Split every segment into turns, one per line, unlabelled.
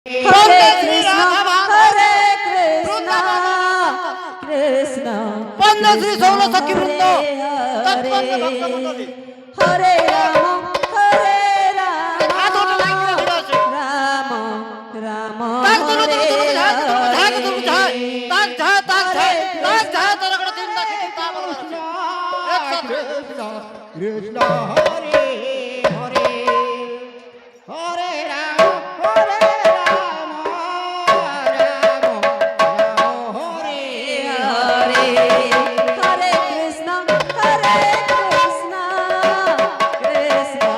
Hare Krishna, Hare Krishna, Krishna
বন্দে শ্রী সৌর সখী
Krishna,
বৃন্দ তৎপন্নে ভক্ত মণ্ডলী
Hare Rama, Hare
হাত ওঠে লাইন
Rama,
দিয়ে আছে
Rama, Rama,
তাক তুলো
Hare
তুলো তুলো ঝাঁক তুলো ঝাঁক তুলো ঝাঁক
Hare,
তাক ঝাঁক তাক ঝাঁক তাক ঝাঁক তোরা করে তিন লাখ তিন তা বলো একসাথে
কৃষ্ণ হরে হরে হরে রাম হরে রাম রাম রাম হরে
Hare, Hare Krishna, Hare Krishna, Krishna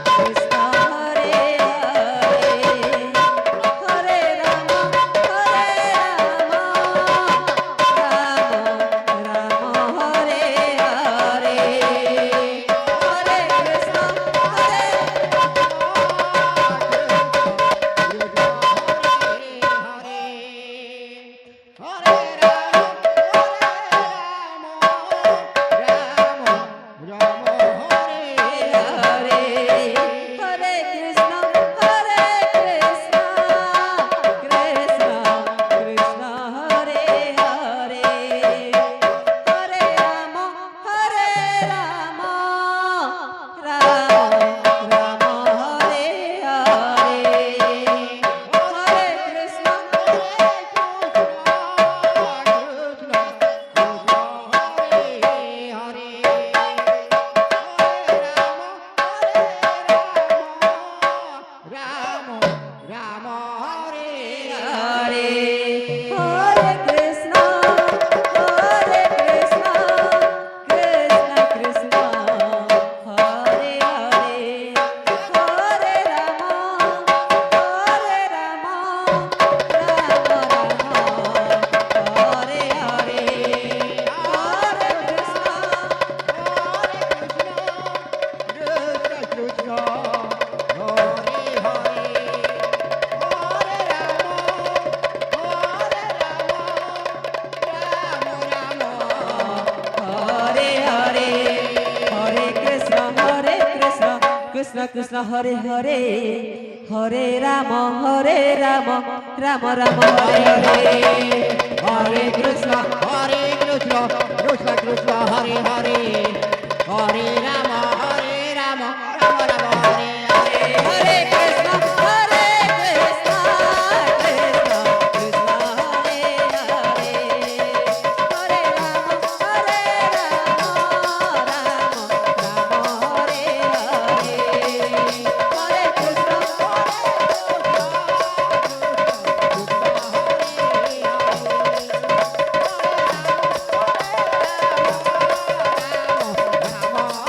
Krishna, Hare Hare, Hare Rama, Hare Rama, Rama Rama, Hare Hare, Hare Krishna, Hare Hare Krishna, Hare Krishna, Krishna Krishna, Hare Hare, Hare Rama, Hare Rama, Rama Rama, Hare Hare, Hare Krishna, Hare Hare Krishna, Hare Krishna, Krishna Krishna, Hare Hare, Hare Rama, Hare Rama, Rama Rama, Hare Hare, Hare Krishna, Hare Hare, Hare Krishna, Krishna Krishna, Hare Hare, Hare Rama, Rama Rama, Hare Hare,
Hare Krishna, Krishna Krishna, Hare Hare, Hare Rama, Rama Rama, Hare Hare.
Hare Krishna, Krishna Krishna, Hare Hare, Hare Rama, Rama Rama, Hare Hare, Hare Krishna,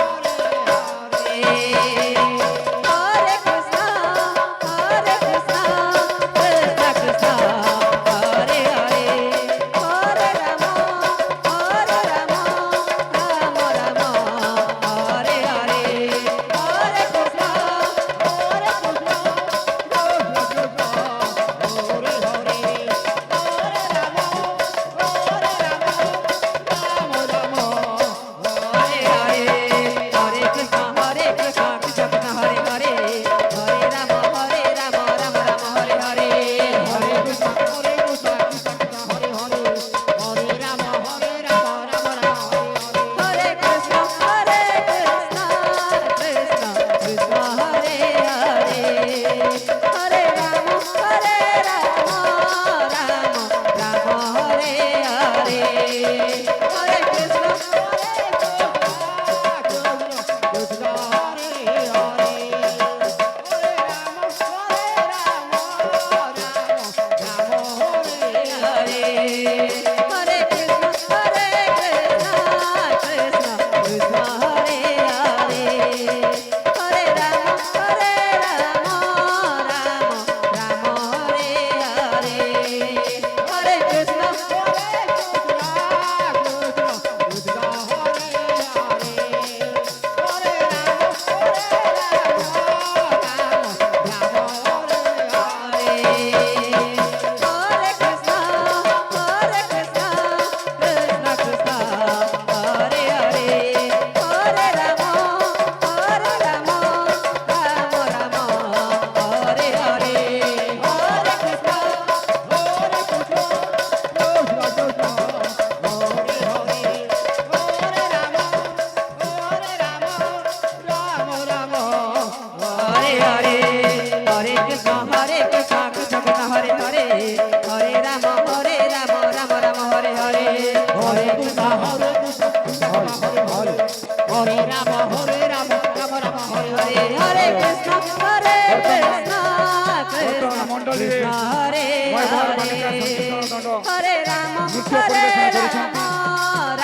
ମଣ୍ଡଳୀରେ
Krishna Hare
ମୟୂର
Hare
Malika ସଂକୀର୍ତ୍ତନ ଦଣ୍ଡ
Hare Rama
ନୃତ୍ୟ
Hare
ପରିବେଷଣ
Rama
କରିଛନ୍ତି।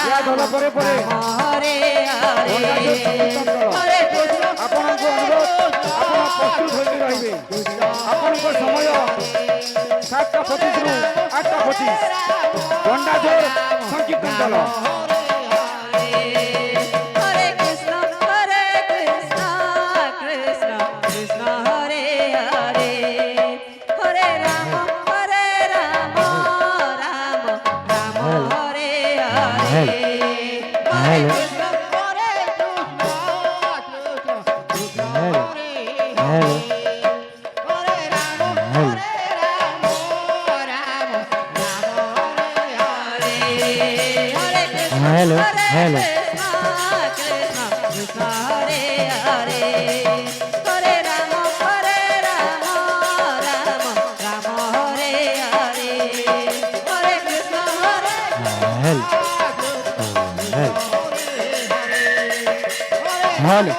ଏହା ଧରା ପରେ ପରେ
Rama Hare Hare
ଗଣ୍ଡାଧର ସଂକୀର୍ତ୍ତନ ଦଳ
Hare Krishna
ଆପଣଙ୍କୁ ଅନୁରୋଧ ଆପଣ ପ୍ରସ୍ତୁତ ହୋଇକି ରହିବେ। ଆପଣଙ୍କ ସମୟ 7:25 ରୁ 8:25 ଗଣ୍ଡାଧର ସଂକୀର୍ତ୍ତନ ଦଳ
Hare Krishna Krishna Krishna Hare Hare Hare Rama Rama Rama Hare Hare Hare Krishna
Hello, hello.
Krishna Krishna Hare Hare Hare Rama Rama Rama Hare Hare Hare Krishna
Hello.